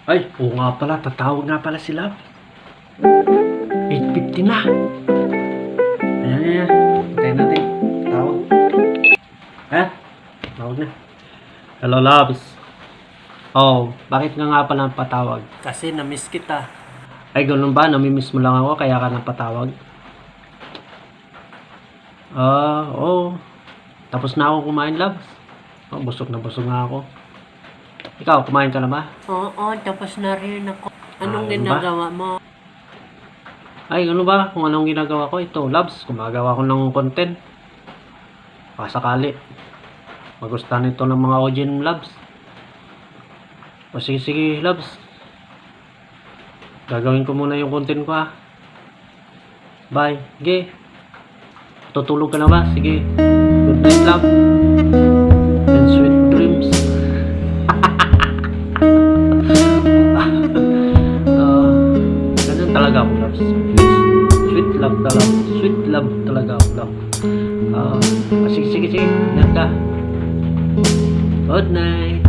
Ay, oo nga pala, tatawag nga pala sila. 8:50 na. Ayan, ayan. Hintayin natin. Tawag. Ha? Tawag na. Hello, loves. Oh, bakit nga pala patawag? Kasi na-miss kita. Ay, ganun ba? Namimiss mo lang ako, kaya ka nang patawag? Oo. Tapos na ako kumain, loves. Oh, busog na ako. Ikaw, kumain ka na ba? Oo, tapos na rin ako. Anong Ano ba? ginagawa mo? Ay, ano ba? Kung anong ginagawa ko, ito, loves. Gumagawa ko ng content. Pasakali. Magustuhan ito ng mga audience, loves. O sige, sige, loves. Gagawin ko muna yung content ko, ha. Bye. Sige. Tutulog ka na ba? Sige. Good night, love. And sweet dreams. Ganun talaga ako, loves. Sweet love talaga. Sweet love talaga ako, love. Sige, sige, sige. Ingat ka. Good night.